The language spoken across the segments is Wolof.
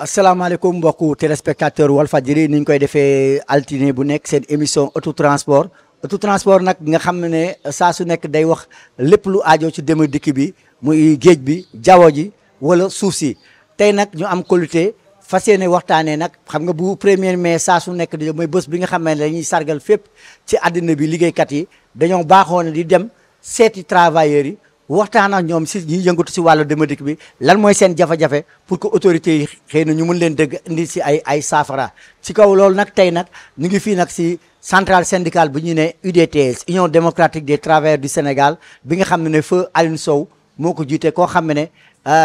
asalaamaaleykum mbokku téléspectateur Walfadjri ni ñu koy defee altine bu nekk seen émission autotransport nag nga xam ne saa su nekk day wax lépp lu aajo ci dem dikk bi muy géej bi jaww ji wala suuf si tey nag ñu am qualité fas yéene waxtaanee nag xam nga bu 1er mai saa su nekk di mooy bés bi nga xam ne dañuy sargal fépp ci àddina bi liggéeykat yi dañoo baaxoon di dem seeti travailleurs yi waxtaan ak ñoom si ñi yëngatu si wàllu dem dikk bi lan mooy seen jafe-jafe pour que autorités yi xëy na ñu mën leen dëgg indi si ay saafara ci kaw loolu nag tey nag ñu ngi fii nag si centrale syndicale bu ñu ne UDTS Union démocratique des travailleurs du Sénégal bi nga xam ne feu Alioune Sow moo ko jiite koo xam ne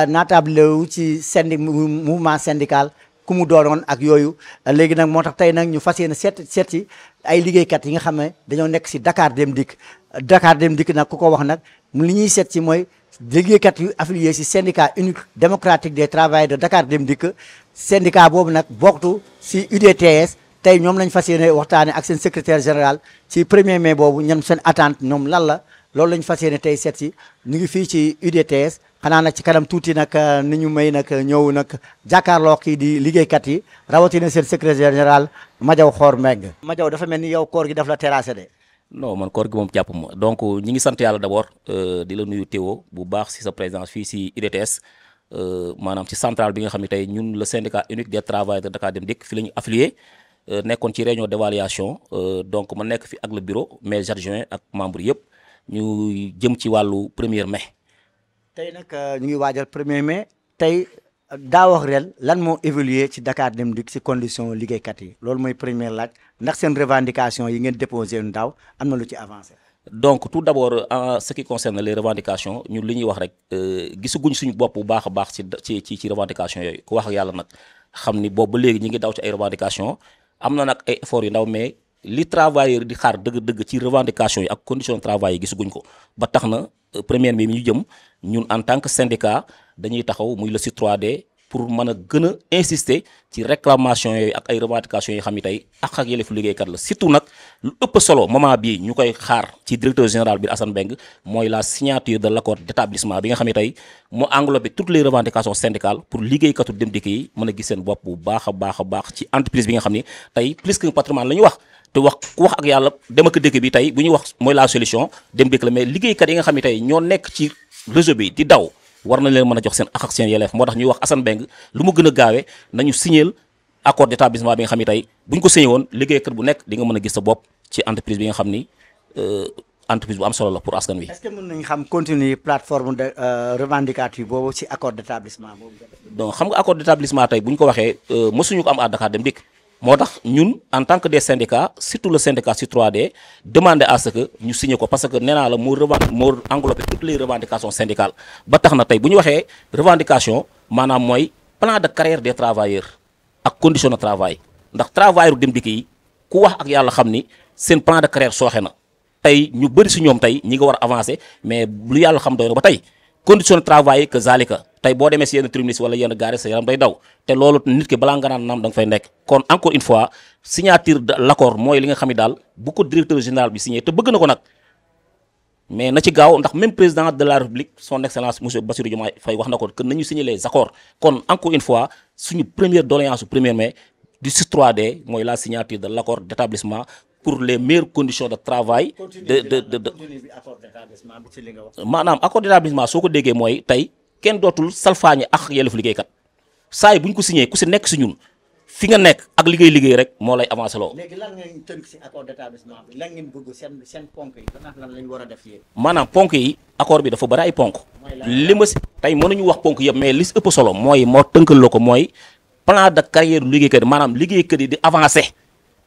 naatable wu ci mouvement syndical ku mu doonoon ak yooyu léegi nag moo tax tey nag ñu fas yéene seet si ay liggéeykat yi nga xam ne dañoo nekk si Dakar Dem Dikk nag ku ko wax nag li ñuy seet si mooy liggéeykat yu affilié si syndicat unique démocratique des travailleurs de Dakar Dem Dikk syndicat boobu nag boktu si UDTS tey ñoom lañ fas yéene waxtaane ak seen secrétaire général ci 1er mai boobu ñan seen attente ñoom lan la loolu lañ fas yéene tey seet si ñu ngi fii ci UDTS xanaa nag ci kanam tuuti nag ni ñu may nag ñëw nag jàkkaarloo kii di liggéeykat yi rawatina seen secrétaire général Madiaw Xor Mbengue. Madiaw dafa mel ni yow koor gi daf la terrassé de. non man koor gi moom jàpp ma donc ñi ngi sant yàlla d'abord di la nuyu Théo bu baax si sa présence fii si UDTS maanaam ci centrale bi nga xam ne tey ñun le syndicat unique des travailleurs de Dakar Dem Dikk fi la ñu affilié nekkoon ci réunion d'évaluation donc ma nekk fi ak le bureau mes adjoints ak membres yëpp ñu jëm ci wàllu 1er mai. tey nag ñu ngi waajal 1er mai tey daa wax ren lan moo évolué ci Dakar Dem Dikk ci condition liggéeykat yi loolu mooy première laaj ndax seen revendication yi ngeen déposé daaw am na lu ci avancé. donc tout d'abord en ce qui concerne les revendications ñun li ñuy wax rek gisaguñ suñu bopp bu baax a baax ci revendication yooyu ku wax ak yàlla nag xam ni boobu ba léegi ñi ngi daw ci ay revendication am na nag ay efforts yu ndaw mais li travailleurs di xaar dëgg-dëgg ci revendication yi ak condition de travail yi gisaguñ ko ba tax na 1er mai mi ñu jëm ñun en tant que syndicat dañuy taxaw muy le C3D pour mën a gën a insister ci réclamation yooyu ak ay revendications yi xam ni tey ak yelleefu liggéeykat la surtout nag lu ëpp solo moment bii ñu koy xaar ci directeur général bi Assane Mbengue mooy la signature de l'accord d'établissement bi nga xam ne tey moo englobé toutes les revendications syndicales pour liggéeykatu Dem Dikk yi mën a gis seen bopp bu baax a baax ci entreprise bi nga xam ni tey plus qu'un patrimoine la ñu wax te ku wax ak yàlla Dem ak Dikk bi tey bu ñuy wax mooy la solution Dem Dikk la mais liggéeykat yi nga xam ne tey ñoo nekk ci réseau bi di daw war na leen mën a jox seen ak seen yelleef moo tax ñuy wax Assane Mbengue lu mu gën a gaawee nañu signéel accord d'établissement bi nga xam ne tey bu ñu ko signé woon liggéeykat bu nekk di nga mën a gis sa bopp ci entreprise bi nga xam ni entreprise bu am solo la pour askan wi. est-ce que mën nañu xam continuer plateforme de revendicative boobu ci accord d'établissement boobu. donc xam nga accord d'établissement tey bu ñu ko waxee mësuñu ko am à Dakar Dem Dikk moo tax ñun en tant que des syndicats surtout le syndicat C3D demander à ce que ñu signé ko parce que nee naa la moo englobé toutes les revendications syndicales ba tax na tey bu ñu waxee revendication maanaam mooy plan de carrière des travailleurs ak condition de travail ndax travailleur Dem Dikk yi ku wax ak yàlla xam ni seen plan de carrière sooxe na tey ñu bëri si ñoom tey ñi nga war a avancer mais lu yàlla xam doy na ba tey condition de travail que zalika tey boo demee si yenn terminus wala yenn gaare sa yaram day daw te loolu nit ki balaa nga naan naam da nga fay nekk kon encore une fois signature de l'accord mooy li nga xam ne daal bu ko directeur général bi signé te bëgg na ko nag mais na ci gaaw ndax même président de la République son excellence monsieur Bassirou Diomaye Faye wax na ko que nañu signé les accords kon encore une fois suñu première doléance su 1er mai du C3D mooy la signature de l'accord d'établissement pour les meilleures conditions de travail maanaam accord d'établissement soo ko déggee mooy tey kenn dootul salfaañe ak yelleefu liggéeykat saa yi bu ñu ko signé ku si nekk si ñun fi nga nekk ak liggéey rek moo lay avancé loo. léegi lan ngeen tënk si accord d'établissement bi lan ngeen bëgg seen ponk yi lan lañ war a def yéen. maanaam ponk yi accord bi dafa bari ay ponk. li ma si tey mënuñu wax ponk yëpp mais li si ëpp solo mooy moo tënkal la ko mooy plan de carrière liggéeykat yi maanaam liggéeykat yi di avancé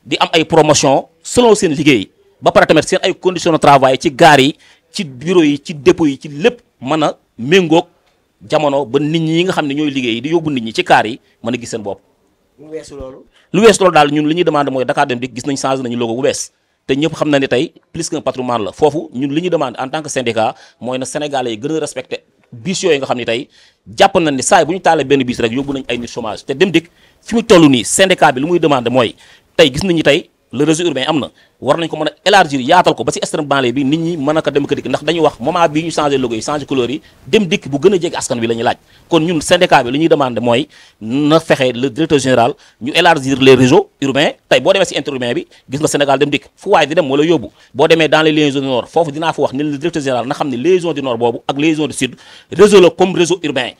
di am ay promotion selon seen liggéey ba pare tamit seen ay conditions de travail ci gaar yi ci bureau yi ci dépôt yi ci lépp mën a méngoog jamono ba nit ñi nga xam ne ñooy liggéey di yóbbu nit ñi ci kaar yi mën a gis seen bopp. lu weesu loolu daal ñun li ñuy demandé mooy Dakar Dem Dikk gis nañ changé nañu logo bu bees te ñëpp xam na ne tey plus qu'un patrimoine la foofu ñun li ñuy demandé en tant que syndicat mooy na Sénégalais yi gën a respecté bis yooyu nga xam ne tey jàpp nañ ni saa yi bu ñu taalee benn bis rek yóbbu nañ ay nit chômage te Dem Dikk fi mu toll nii syndicat bi lu muy demandé mooy tey gis nañu tey le réseau urbain am na war nañ ko mën a élargir yaatal ko ba ci extrême banlieue bi nit ñi mën a ko dem ko dikk ndax dañuy wax moment bii ñu changé logo yi changé couleur yi dem dikk bu gën a jege askan bi la ñuy laaj kon ñun syndicat bi li ñuy demandé mooy na fexe le directeur général ñu élargir les réseaux urbains tey boo demee ci interurbain bi gis nga Sénégal dem dikk fu waaye di dem moo la yóbbu boo demee dans les liaisons du nord foofu dinaa fa wax ne le directeur général na xam ne liaison du nord boobu ak liaison du sud réseau la comme réseau urbain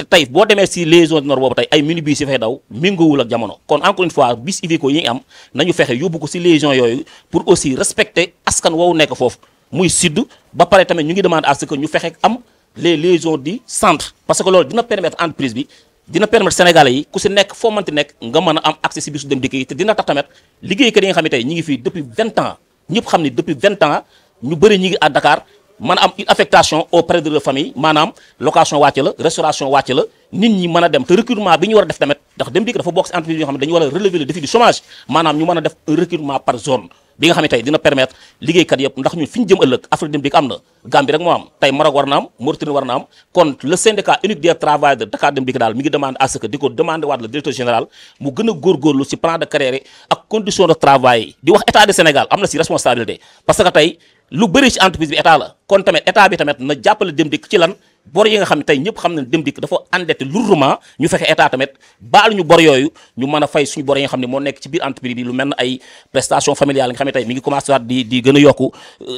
tey boo demee si liaison du nord boobu tey ay minibus yi fay daw méngoowul ak jamono kon encore une fois bis Iveco yi am nañu fexe yóbbu ko si liaison yooyu pour aussi respecter askan woowu nekk foofu muy sud ba pare tamit ñu ngi demande à ce que ñu fexe am les liaisons du centre parce que loolu dina permettre entreprise bi dina permettre sénégalais yi ku si nekk foo mënti nekk nga mën a am accès si bisu dem dikk yi te dina tax tamit liggéeykat yi nga xam ne tey ñi ngi fii depuis 20 ans ñëpp xam ne depuis 20 ans ñu bëri ñi ngi à Dakar mën a am une affectation auprès de leur famille maanaam location wàcc la restauration wàcc la nit ñi mën a dem te recrutement bi ñu war a def tamit ndax dem dikk dafa bokk si entreprise yoo xam ne dañu war a relever le défi du chômage maanaam ñu mën a def un recrutement par zone bi nga xam ne tey dina permettre liggéeykat yëpp ndax ñun fi ñu jëm ëllëg Afrique dem dikk am na Gambie rek moo am tey Maroc war na am Mauritanie war na am kon le syndicat unique des travailleurs de Dakar dem dikk daal mi ngi demande à ce que di ko demandé waat le directeur général mu gën a góorgóorlu si plan de carrière yi ak condition de travail yi di wax état du Sénégal am na si responsabilité parce que tey lu bëri ci entreprise bi état la kon tamit état bi tamit na jàppale dem dikk ci lan bor yi nga xam ne tey ñëpp xam ne dem dikk dafa endetté lourdement ñu fexe état tamit baal ñu bor yooyu ñu mën a fay suñu bor yi nga xam ne moo nekk ci biir entreprise bi lu mel ne ay prestations familiales yi nga xam ne tey mi ngi commencé waat di gën a yokku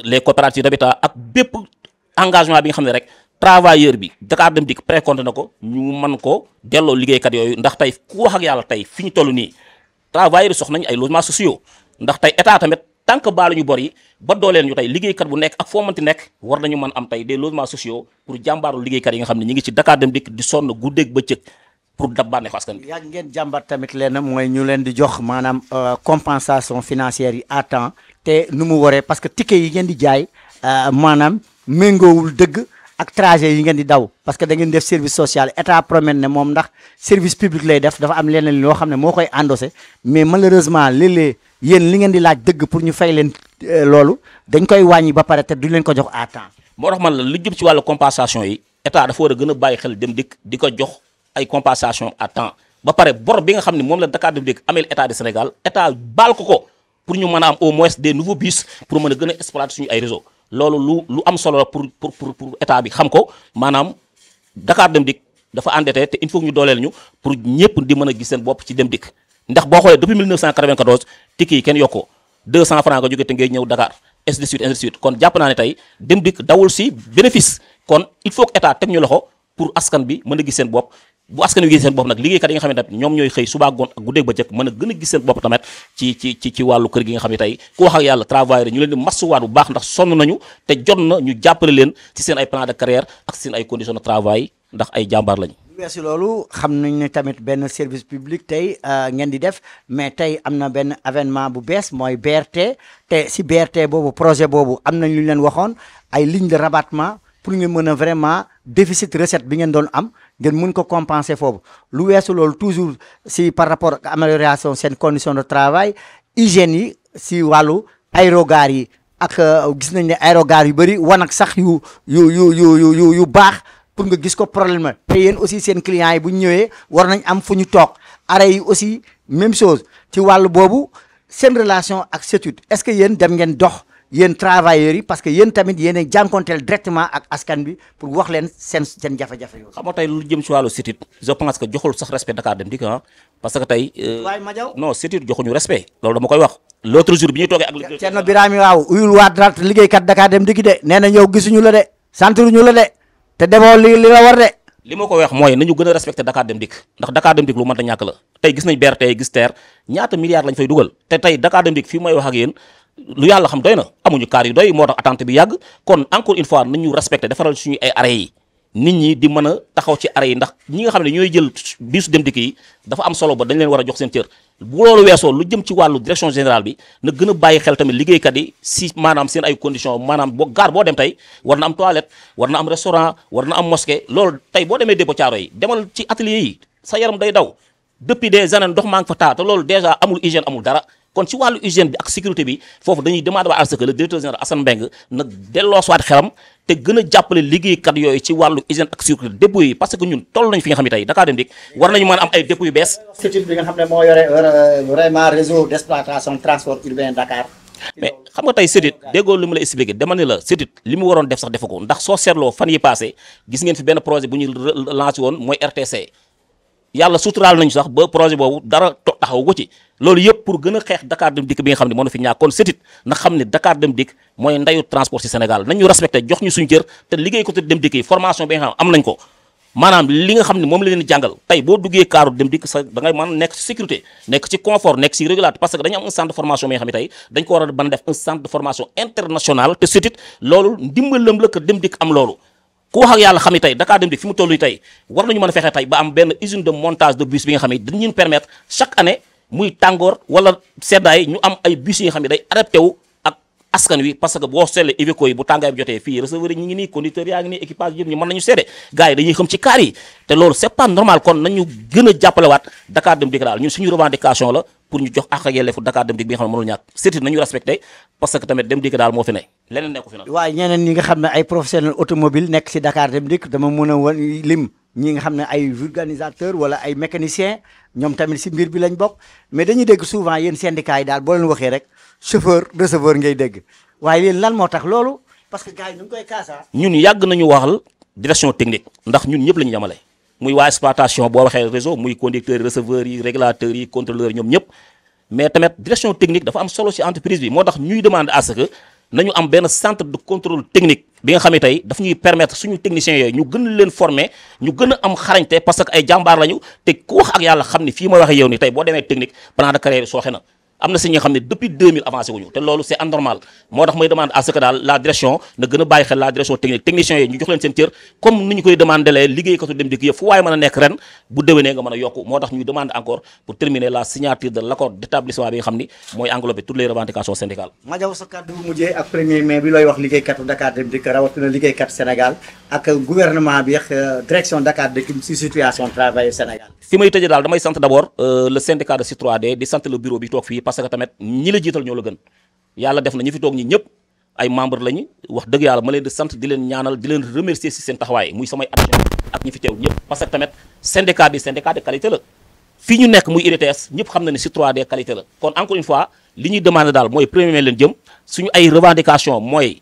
les coopératives d'habitat ak bépp engagement bi nga xam ne rek travailleur bi Dakar dem dikk précompté na ko ñu mën ko delloo liggéeykat yooyu ndax tey ku wax ak yàlla tey fi ñu toll nii travailleurs yi soxla nañu ay logements sociaux ndax tey état tamit tant que baalu ñu bor yi ba dooleen ñu tey liggéeykat bu nekk ak foo mënti nekk war nañu mën am tey des logements sociaux pour jàmbaaru liggéeykat yi nga xam ne ñi ngi ci Dakar dem dikk di sonn guddeeg bëccëg pour dab bànneexu askan bi. yàgg ngeen jàmbat tamit leen mooy ñu leen di jox maanaam compensation financière yi à temps te nu mu waree parce que ticket yi ngeen di jaay maanaam méngoowul dëgg ak trajet yi ngeen di daw parce que da ngeen def service social état promet ne moom ndax service public lay def dafa am leneen loo xam ne moo koy endossé mais malheureusement léeg-léeg yéen li ngeen di laaj dëgg pour ñu fay leen loolu dañ koy wàññi ba pare te duñ leen ko jox à temps. moo tax man la lu jëm ci wàllu compensation yi état dafa war a gën a bàyyi xel dem dikk di ko jox ay compensation à temps ba pare bor bi nga xam ne moom la Dakar dem dikk ameel état du Sénégal état baal ko pour ñu mën a am au moins des nouveaux bus pour mën a gën a exploiter suñu ay réseau loolu lu am solo la pour état bi xam ko maanaam Dakar dem dikk dafa endetté te il faut ñu dooleel ñu pour ñëpp di mën a gis seen bopp ci dem dikk ndax boo xoolee depuis 1994 ticket yi kenn yokkoo 200 francs nga jóge te ngay ñëw Dakar ainsi de suite kon jàpp naa ne tey dem dikk dawul si bénéfice kon il faut que état teg ñu loxo pour askan bi mën a gis seen bopp bu askan wi gis seen bopp nag liggéeykat yi nga xam ne tamit ñoom ñooy xëy suba ngoon ak guddeeg bëccëg mën a gën a gis seen bopp tamit ci wàllu kër gi nga xam ne tey ku wax ak yàlla travailleur ñu leen di masuwaat bu baax ndax sonn nañu te jot na ñu jàppale leen ci seen ay plan de carrière ak seen ay conditions de travail ndax ay jàmbaar lañu. weesu loolu xam nañ ne tamit benn service public tey ngeen di def mais tey am na benn avènement bu bees mooy BRT te si BRT boobu projet boobu am nañ lu ñu leen waxoon ay ligne de rabattement pour ngeen mën a vraiment déficit recette bi ngeen doon am ngeen mun ko compenser foofu lu weesu loolu toujours si par rapport ak amélioration seen condition de travail hygiène yi si wàllu aérogare yi ak gis nañ ne aérogare yu bëri wan ak sax yu baax pour nga gis ko problème la te yéen aussi seen clients yi bu ñu ñëwee war nañ am fu ñu toog arrêt yi aussi même chose ci wàllu boobu seen relation ak CETUD est-ce que yéen dem ngeen dox yéen travailleurs yi parce que yéen tamit yéen a jànkonteel directement ak askan bi pour wax leen seen jafe-jafe yooyu. xam nga tey lu jëm ci wàllu CETUD je pense que joxul sax respect Dakar dem dikk parce que tey. waaye Madiaw non CETUD joxuñu respect loolu dama koy wax. l'autre jour bi ñuy toogee ak. Thierno Birame waaw uyul waat daal liggéeykat Dakar dem dikk de nee na yow gisuñu la de santuruñu la de te demoo li la war de. li ma ko wax mooy nañu gën a respecté Dakar dem dikk ndax Dakar dem dikk lu mënta ñàkk la tey gis nañ BRT gis TER ñaata milliards lañ fay dugal te tey Dakar dem dikk fii may wax ak yéen lu yàlla xam doy na amuñu kaar yu doy moo tax attente bi yàgg kon encore une fois nañu respecté defaral suñu ay arrêt yi nit ñi di mën a taxaw ci arrêt yi ndax ñi nga xam ne ñooy jël bisu dem dikk yi dafa am solo ba dañ leen war a jox seen cër bu loolu weesoo lu jëm ci wàllu direction générale bi na gën a bàyyi xel tamit liggéeykat yi si maanaam seen ay conditions maanaam gaar boo dem tey war na am toilette war na am restaurant war na am mosquée loolu tey boo demee dépôt Thiaroye yi demal ci atelier yi sa yaram day daw depuis des années ndox maa ngi fa taa te loolu déjà amul hygiène amul dara kon ci wàllu hygiène bi ak sécurité bi foofu dañuy demander waa à ce que le directeur général Assane Mbengue nag delloo soit xelam te gën a jàppale liggéeykat yooyu ci wàllu hygiène ak sécurité dépôt yi parce que ñun toll nañ fi nga xam ne tey Dakar Dem Dikk war nañu mën a am ay dépôt yu bees. CETUD bi nga xam ne moo yore vraiment réseau d'exploitation transport urbain Dakar. mais xam nga tey CETUD déggoo li ma la expliqué dama ne la CETUD li mu waroon def sax defu ko ndax soo seetloo fan yi passé gis ngeen fi benn projet bu ñu lancé woon mooy RTC yàlla suturaal nañu sax ba projet boobu dara taxaw ko ci loolu yëpp pour gën a xeex Dakar Dem Dikk bi nga xam ne moo na fi ñàkk kon CETUD na xam ne Dakar Dem Dikk mooy ndayu transport ci Sénégal nañu respecté jox ñu suñu cër te liggéey ko te Dem Dikk yi formation bi nga xam am nañ ko maanaam li nga xam ne moom la leen jàngal tey boo duggee kaaru Dem Dikk sa da ngay mën nekk ci sécurité nekk ci confort nekk ci régulateur parce que dañu am un centre de formation bi nga xam ne tey dañ ko war a mën a def un centre de formation international te CETUD loolu ndimbalam la que Dem Dikk am loolu ku wax ak yàlla xam ne tey Dakar Dem Dikk fi mu toll nii tey war nañu mën a fexe tey ba am benn usine de montage de bus bi nga xam ne dañu leen permettre chaque année muy tàngoor wala seddaay ñu am ay bus yi nga xam ne day adapté wu ak askan wi parce que boo seetlee Iveco yi bu tàngaay bi jotee fii receveur yi ñu ngi nii conducteur yaa ngi nii équipage yëpp ñu mën nañu seede gars yi dañuy xam ci kaar yi te loolu c'est pas normal kon nañu gën a jàppalewaat Dakar Dem Dikk daal ñun suñu revendication la pour ñu jox ak yelleefu Dakar Dem Dikk bi nga xam ne mënul ñàkk CETUD nañu respecté parce que tamit Dem Dikk daal moo fi ne leneen nekku fi nag waaye ñeneen ñi nga xam ne ay professionnel automobile nekk ci Dakar Dem Dikk dama mën a wan lim ñi nga xam ne ay vulcanisateur wala ay mécanicien ñoom tamit ci mbir bi lañ bokk mais dañuy dégg souvent yéen syndicats yi daal boo leen waxee rek chauffeur receveur ngay dégg waaye yéen lan moo tax loolu parce que gars yi ñu ngi koy kaasa ñun yàgg nañu waxal direction technique ndax ñun ñëpp la ñu yemale muy waa exploitation boo waxee réseau muy conducteurs yi receveurs yi régulateurs yi contrôleurs yi ñoom ñëpp mais tamit direction technique dafa am solo ci entreprise bi moo tax ñuy demander à ce que nañu am benn centre de contrôle technique bi nga xam ne tey daf ñuy permettre suñu techniciens yooyu ñu gën leen former ñu gën a am xarañte parce que ay jàmbaar lañu te ku wax ak yàlla xam ne fii may waxee yow ni tey boo demee technique plan de carrière sooxe na am na si ñi nga xam ne depuis 2000 avancé wuñu te loolu c'est anormal moo tax may demande à ce que daal la direction na gën a bàyyi xel la direction technique techniciens yi ñu jox leen seen cër comme ni ñu koy demandé lee liggéeykatu Dem Dikk yëpp fu waaye mën a nekk ren bu déwénee nga mën a yokku moo tax ñuy demande encore pour terminer la signature de l'accord d'établissement bi nga xam ni mooy englober toutes les revendications syndicales. ma jaw sa kàddu bu mujjee ak 1er mai bi looy wax liggéeykatu Dakar Dem Dikk rawatina liggéeykatu Sénégal ak gouvernement bi ak direction Dakar Dem Dikk ci situation travail Sénégal. fi may tëjee daal damay sant d'abord le syndicat de C3D di sant le bureau bi toog fii parce que tamit ñi la jiital ñoo la gën yàlla def na ñi fi toog ñi ñëpp ay membre lañu wax dëgg yàlla ma leen di sant di leen ñaanal di leen remercier ci seen taxawaay muy samay adjoint ak ñi fi teew ñëpp parce que tamit syndicat bi syndicat de qualité la fii ñu nekk muy UDTS ñëpp xam na ne C3D qualité la kon encore une fois li ñuy demandé daal mooy premier mai leen jëm suñu ay revendication mooy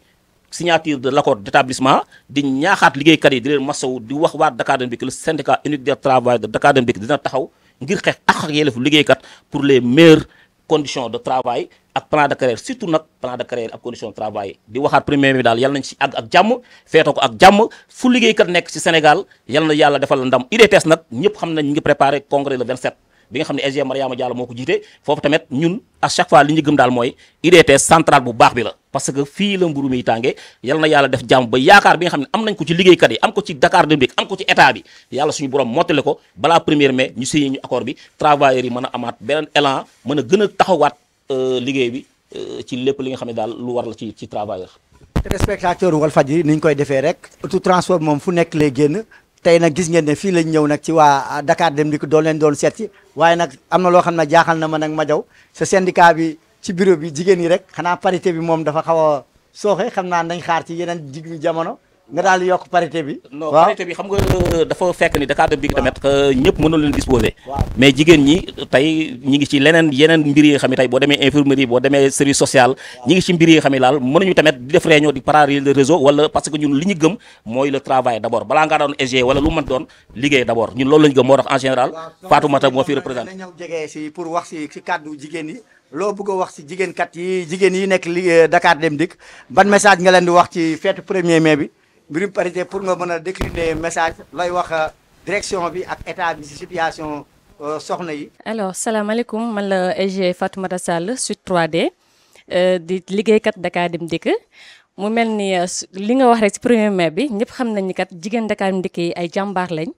signature de l'accord d'établissement di ñaaxaat liggéeykat yi di leen masawu di wax waa Dakar Dem Dikk le syndicat unique des travailleurs de Dakar Dem Dikk dina taxaw ngir xeex ak yelleefu liggéeykat pour les meilleures conditions de travail ak plan de carrière surtout nag plan de carrière ak conditions de travail di waxaat premier bi daal yal nañ ci àgg ak jàmm feeto ko ak jàmm fu liggéeykat nekk ci Sénégal yal na yàlla defal ndam UDTS nag ñëpp xam nañ ñu ngi préparé congrès le 27 bi nga xam ne SG Mariama Diallo moo ko jiite foofu tamit ñun à chaque fois li ñu gëm daal mooy UDTS centrale bu baax bi la parce que fii la mburu mi tànge yal na yàlla def jàmm ba yaakaar bi nga xam ne am nañ ko ci liggéeykat yi am ko ci Dakar Dem Dikk am ko ci état bi yàlla suñu borom mottale ko balaa 1er mai ñu signé ñu accord bi travailleurs yi mën a amaat beneen élan mën a gën a taxawaat liggéey bi ci lépp li nga xam ne daal lu war la ci travailleur. téléspectateur Walfadjri ni ñu koy defee rek autotransport moom fu nekk lay génn tey nag gis ngeen ne fii lañ ñëw nag ci waa Dakar Dem Dikk doon leen doon seet si waaye nag am na loo xam ne jaaxal na ma nag ma jaw sa syndicat bi ci bureau bi jigéen yi rek xanaa parité bi moom dafa xaw a sooxe xam naa dañ xaar ci yeneen diggu jamono nga daal di yokk parité bi. non parité bi xam nga dafa fekk ni Dakar Dem Dikk tamit ñëpp mënul leen disposer. mais jigéen ñi tey ñi ngi ci yeneen mbir yi nga xam ne tey boo demee infirmerie boo demee service social. ñi ngi ci mbir yi nga xam ne daal mënuñu tamit di def réunion di parallèle le réseau wala parce que ñun li ñu gëm mooy le travail d'abord balaa ngaa doon SG wala lu mën doon liggéey d'abord ñun loolu la ñu gëm moo tax en général Fatoumata moo fi représenté. ñëw jege si pour wax si kàddu jigéen yi loo bëgg a wax si jigéen yi nekk Dakar Dem Dikk ban message nga leen di wax ci fête 1er mai bi mbirum parité pour nga mën a décliner message lay wax direction bi ak état bi ci situation soxna yi. alors salaamaaleykum man la SG Fatoumata Sall Sud 3D di liggéeykat Dakar Dem Dikk mu mel ni li nga wax rek ci 1er mai bi ñëpp xam nañ ni kat jigéen Dakar Dem Dikk yi ay jàmbaar lañ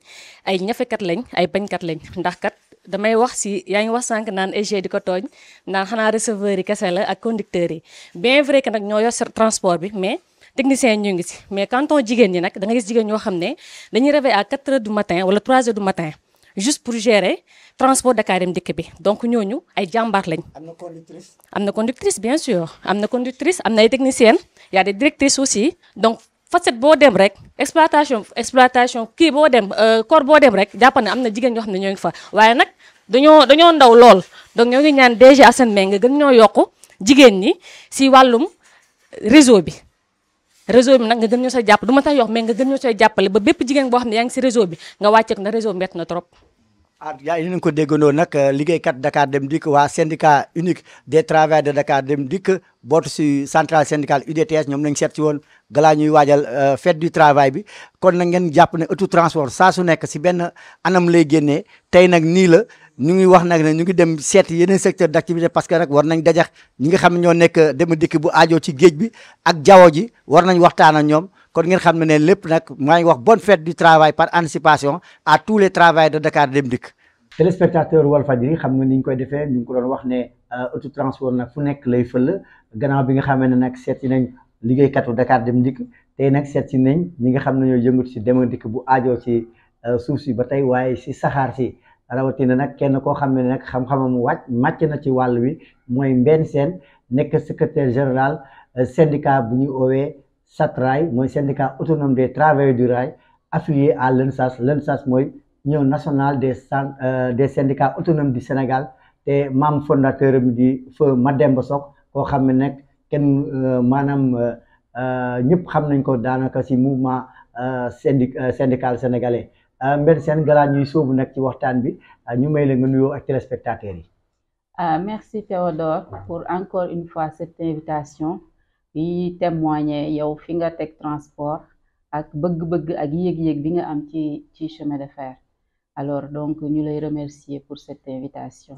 ay ñafekat lañ ay bañkat lañ ndax kat damay wax si yaa ngi wax sànq naan SG di ko tooñ naan xanaa receveurs yi kese la ak conducteurs yi bien vrai que nag ñoo yor transport bi mais. technicien ñu ngi si mais quand on jigéen ñi nag da nga gis jigéen ñoo xam ne dañuy réveiller à 4 heures du matin wala 3 heures du matin juste pour gérer transport Dakar Dem Dikk bi donc ñooñu ay jàmbaar lañ. am na conductrice. am na conductrice bien sûr am na conductrice am na ay technicienne y a des directrices aussi donc facette boo dem rek exploitation kii boo dem corps boo dem rek jàpp ne am na jigéen ñoo xam ne ñoo ngi fa waaye nag dañoo ndaw lool donc ñoo ngi ñaan DG Assane Mbengue nga gën ñoo yokku jigéen ñi si wàllum réseau bi nag nga gën ñoo say jàpp du ma tax yox mais nga gën ñoo say jàppale ba bépp jigéen boo xam ne yaa ngi si réseau bi nga wàcceek na réseau mbett na trop. yaa ngi ko déggandoo nag liggéeykat Dakar Dem Dikk waa syndicat unique des travailleurs de Dakar Dem Dikk bootu si centrale syndicale UDTS ñoom lañ seet si woon galaa ñuy waajal fête du travail bi kon nag ngeen jàpp ne autotransport saa su nekk si benn anam lay génnee tey nag nii la ñu ngi wax nag ne ñu ngi dem seeti yeneen secteur d' activité parce que nag war nañ dajax ñi nga xam ne ñoo nekk Dem Dikk bu aajo ci géej bi ak jaww ji war nañ waxtaan ak ñoom kon ngeen xam ne lépp nag maa ngi wax bonne fête du travail par anticipation à tous les travailleurs de Dakar Dem Dikk. téléspectateur Walfadjri xam nga ni ñu koy defee ñu ngi ko doon wax ne autotransport nag fu nekk lay fël gannaaw bi nga xamee ne nag seet si nañ liggéeykatu Dakar Dem Dikk tey nag seet si nañ ñi nga xam ne ñoo yëngatu si Dem Dikk bu aajo ci suuf si ba tey waaye si saxaar si rawatina nag kenn koo xam ne nag xam-xamam màcc na ci wàll wi mooy Mbène Sène nekk secrétaire général syndicat bu ñuy oowee SATRAI mooy syndicat autonome des travailleurs du rail affilié à l'UNSAS mooy union nationale des syndicats autonomes du Sénégal te membre fondateur am di feu Mademba Sock koo xam ne nag kenn maanaam ñëpp xam nañ ko daanaka si mouvement syndical sénégalais Mbène Sène galaa ñuy sóobu nag ci waxtaan bi ñu may la nga nuyoo ak téléspectateurs yi. Merci Théodore pour encore une fois cette invitation yi témoigner yow fi nga teg transport ak bëgg-bëgg ak yéeg-yéeg bi nga am ci chemin de fer. Alors donc ñu lay remercier pour cette invitation.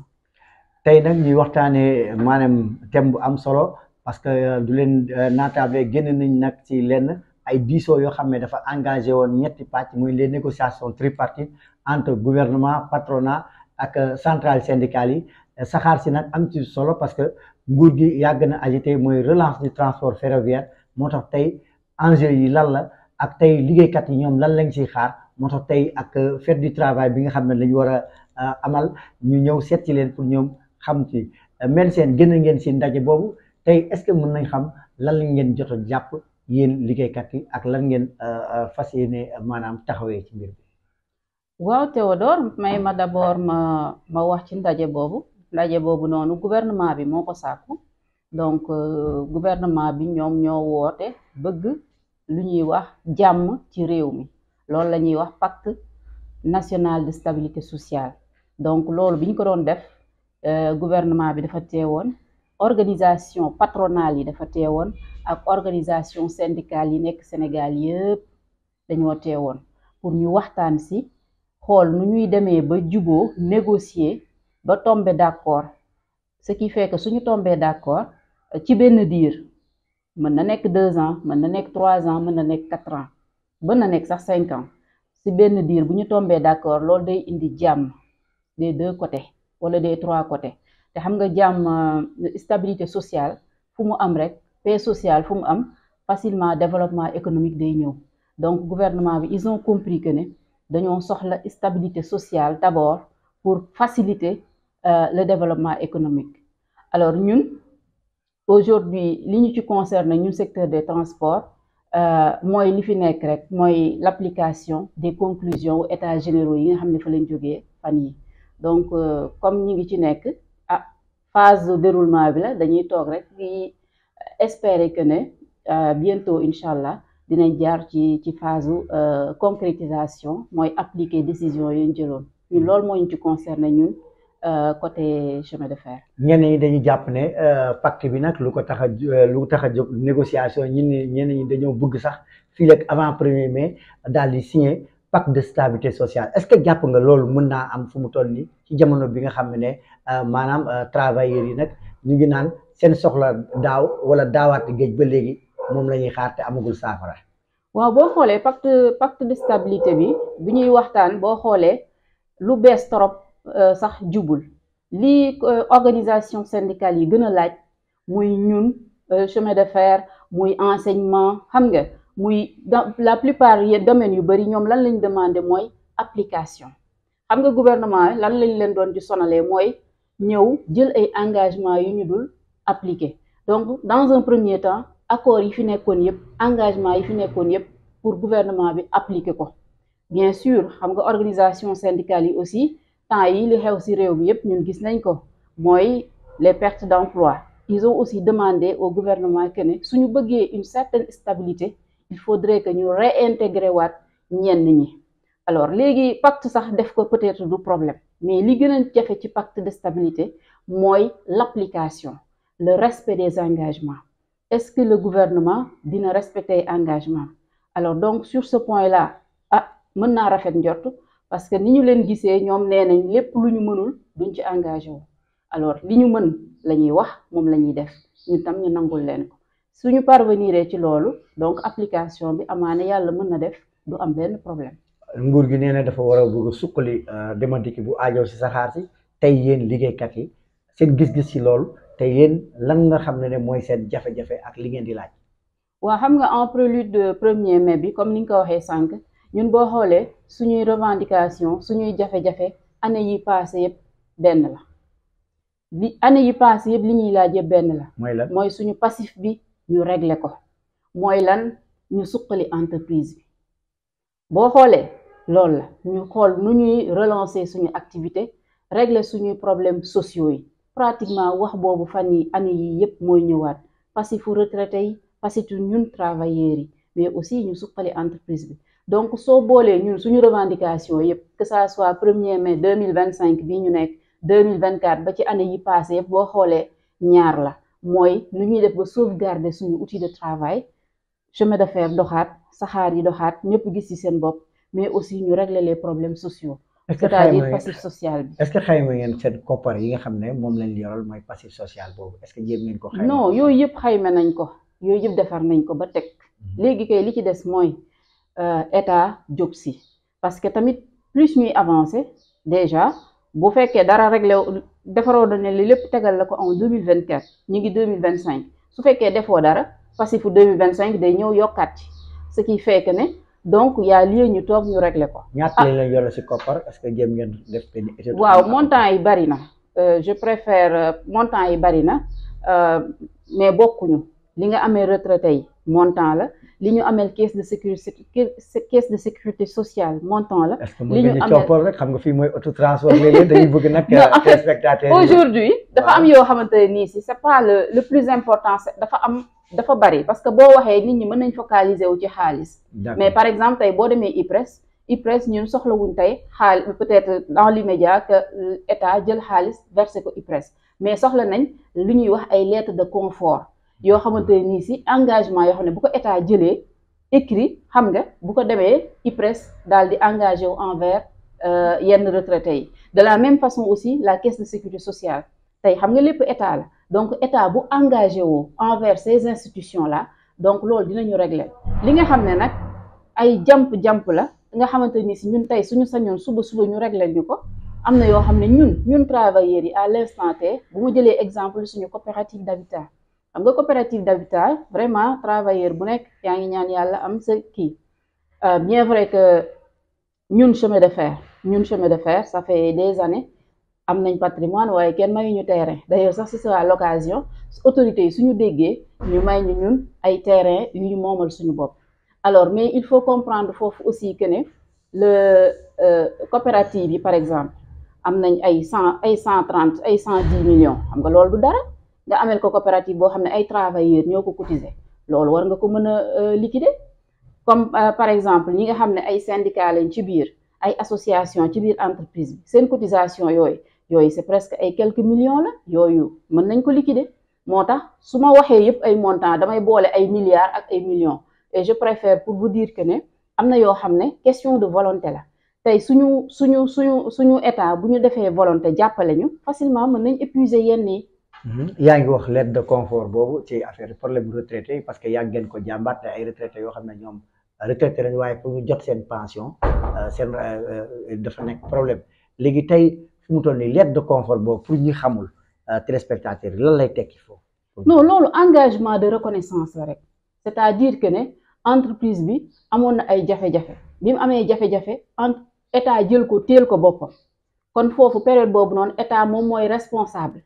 tey nag ñuy waxtaanee maanaam thème bu am solo parce que du leen naataable génn nañ nag ci lenn ay diisoo yoo xam ne dafa engagé woon ñetti pàcc muy les négociations tripartites entre gouvernement patronat ak centrale syndicale yi saxaar si nag am ci solo parce que nguur gi yàgg na agité mooy relance du transport ferroviaire moo tax tey enjeu yi lan la ak tey liggéeykat yi ñoom lan lañ ciy xaar. moo tax tey ak fête du travail bi nga xam ne lañu war a amal ñu ñëw seet ci leen pour ñoom xam ci Mbène Sène génn ngeen si ndaje boobu tey est-ce que mën nañ xam lan lañ ngeen jot a jàpp yéen liggéeykat yi ak lan ngeen fas yéene maanaam taxawee ci mbir bi. waaw Théodore may ma d'abord ma wax ci ndaje boobu noonu gouvernement bi moo ko sàkku donc gouvernement bi ñoom ñoo woote bëgg lu ñuy wax jàmm ci réew mi. loolu la ñuy wax pacte national de stabilité sociale donc loolu bi ñu ko doon def gouvernement bi dafa teewoon organisation patronale yi dafa teewoon ak organisation syndicale yi nekk Sénégal yëpp dañoo teewoon pour ñu waxtaan si xool nu ñuy demee ba juboo négocier ba tomber d'accord ce qui fait que suñu tomber d'accord ci benn diir mën na nekk 2 ans mën na nekk 3 ans mën na nekk 4 ans mën na nekk sax 5 ans si benn diir bu ñu tombee d'accord loolu day indi jàmm des 2 côtés wala des 3 côtés te xam nga jàmm stabilité sociale fu mu am rek paix sociale fu mu am facilement développement économique day ñëw donc gouvernement bi ils ont compris que ne dañoo soxla stabilité sociale d'abord pour faciliter le développement économique alors ñun aujourd'hui li ñu ci concerne ñun secteur des transports mooy li fi nekk rek mooy l'application des conclusions états généraux yi nga xam ne fa lañ jógee fan yi donc comme ñi ngi ci nekk phase de déroulement bi la dañuy toog rek di espérer que ne bientôt incha allah dinañ jaar ci phase concrétisation mooy appliquer décision yi ñu jëloon ñun loolu moo ñu ci concerné ñun côté chemin de fer. ñenn ñi dañuy jàpp ne pacte bi nag lu tax a jóg négociation ñenn ñi dañoo bëgg sax fii ak avant 1er mai daal di signer pacte de stabilité sociale est-ce que jàpp nga loolu mën naa am fu mu toll nii ci jamono bi nga xam ne maanaam travailleurs yi nag ñu ngi naan seen soxla daaw wala daawaati géej ba léegi moom la ñuy xaar te amagul saafara. waaw boo xoolee pacte de stabilité bi ñuy waxtaan boo xoolee lu bees trop. sax jubul lii organisation syndicale yi gën a laaj muy ñun chemin de fer muy enseignement xam nga muy dans la plupart yi domaines yu bari ñoom lan lañ demandé mooy application xam nga gouvernement lan lañ leen doon di sonalee mooy ñëw jël ay engagement yu ñu dul appliquer. Donc dans un premier temps accord yi fi nekkoon yëpp engagement yi fi nekkoon yëpp pour gouvernement bi appliquer ko. Bien sûr xam nga organisation syndicale yi aussi temps yi li xew ci réew bi yëpp ñun gis nañ ko mooy les pertes d'emploi. Ils ont aussi demandé au gouvernement que ne suñu bëggee une certaine stabilité il faudrait que ñu réintégrer waat ñenn ñi. Alors léegi pacte sax def ko peut-être du problème mais li gën a jafe ci pacte de stabilité mooy l'application, le respect des engagements. Est-ce que le gouvernement dina respecter engagement? Alors donc sur ce point-là mën naa rafet njort parce que ni ñu leen gisee ñoom nee nañ lépp lu ñu mënul duñ ci engagé wu. Alors li ñu mën la ñuy wax moom la ñuy def ñun tam ñu nangul leen ko suñu parvenir ci loolu donc application bi amaana yàlla mën na def du am benn problème. nguur gi nee na dafa war a bëgg a suqali Dem ak Dikk bu aajo si saxaar si tey yéen liggéeykat yi seen gis-gis ci loolu tey yéen lan nga xam ne mooy seen jafe-jafe ak li ngeen di laaj. waaw xam nga en prélude de 1er mai bi comme ni nga ko waxee sànq ñun boo xoolee suñuy revendication suñuy jafe-jafe année yi passé yëpp benn la bi année yi passé yëpp li ñuy laaj yëpp benn la. mooy lan mooy suñu passif bi ñu régler ko mooy lan ñu suqali entreprise bi boo xoolee loolu la ñu xool nu ñuy relancer suñu activité régler suñuy problèmes sociaux yi pratiquement wax boobu fan yi année yi yëpp mooy ñëwaat passifu retraité yi passifu ñun travailleurs yi mais aussi ñu suqali entreprise bi. Donc soo boolee ñun suñu revendication yëpp que ça soit 1er mai 2025 bii ñu nekk 2024 ba ci année yi passé yëpp boo xoolee ñaar la mooy nu ñuy def ba sauvegarder suñu outil de travail chemin de fer doxaat saxaar yi doxaat ñëpp gis ci seen bopp mais aussi ñu régler les problèmes sociaux. C'est-à-dire passif social bi. Est-ce que xayma ngeen seen koppar yi nga xam ne moom lañ yoral mooy passif social boobu est-ce que jéem ngeen ko xayma? Non yooyu yëpp xayma nañ ko yooyu yëpp defar nañ ko ba teg léegi kay li ci des mooy état jóg si parce que tamit plus ñuy avancer déjà bu fekkee dara réglé defaroo na ne li lépp tegal la ko en 2024 ñu ngi 2025 su fekkee defoo dara passifu 2025 day ñëw yokkaat ci ce qui fait que ne donc y a lieu ñu toog ñu régler ko. ñaata lañ leen yoral si koppar est-ce que jéem ngeen def benn étude? waaw montant yi bari na je préfère montant yi bari na mais bokkuñu li nga amee retraité yi montant la. li ñu amel caisse de sécurité sociale montant la. li ñu amel rek xam nga fii mooy autotransport léeg-léeg dañuy bëgg nag. téléspectateur aujourd'hui dafa am yoo xamante ne nii si c'est pas le plus important dafa bari parce que boo waxee nit ñi mën nañ focaliser wu ci xaalis. mais par exemple tey boo demee IPRES ñun soxlawuñ tey xaalis peut-être dans l'immédiat que état jël xaalis versé ko IPRES mais soxla nañ lu ñuy wax ay lettres de confort. yoo xamante nii si engagement yoo xam ne bu ko état jëlee écrit xam nga bu ko demee IPRES daal di engagé wu envers yenn retraités yi de la même façon aussi la caisse de sécurité sociale tey xam nga lépp état la donc état bu engagé wu envers ces institutions là donc loolu dinañu régler li nga xam ne nag ay jàmp la nga xamante ni si ñun tey suñu sañoon suba ñu régler ñu ko am na yoo xam ne ñun travailleurs yi à l'instant T bu ma jëlee exemple suñu coopérative d'habitat xam nga coopérative d'habitat vraiment travailleur bu nekk yaa ngi ñaan yàlla am sa kii bien vrai que ñun chemin de fer ça fait des années am nañ patrimoine waaye kenn mayu ñu terrain d'ailleurs sax ce sera l'occasion autorités yi suñu déggee ñu may ñu ñun ay terrain yu ñu moomal suñu bopp alors mais il faut comprendre foofu aussi que ne le coopérative yi par exemple am nañ ay 130 ay 110 millions xam nga loolu du dara nga amel ko coopérative boo xam ne ay travailleurs ñoo ko cotiser loolu war nga ko mën a liquider comme par exemple ñi nga xam ne ay syndicats lañ ci biir ay association ci biir entreprise bi seen cotisation yooyu c'est presque ay quelques millions la yooyu mën nañ ko liquider moo tax su ma waxee yëpp ay montants damay boole ay milliards ak ay millions et je préfère pour vous dire que ne am na yoo xam ne question de volonté la tey suñu état bu ñu defee volonté jàppale ñu facilement mën nañ épuiser yenn yi. yaa ngi wax lettre de confort boobu ci affaire problème retraité parce que yàgg ngeen ko jàmbaat te ay retraité yoo xam ne ñoom retraité lañ waaye pour ñu jot seen pension seen dafa nekk problème léegi tey fu mu toll nii lettre de confort boobu pour ñi xamul téléspectateurs yi lan lay tekki foofu. non loolu engagement de reconnaissance la rek c'est-à-dire que ne entreprise bi amoon na ay jafe-jafe bi mu amee jafe-jafe état jël ko téel ko boppam kon foofu période boobu noonu état moom mooy responsable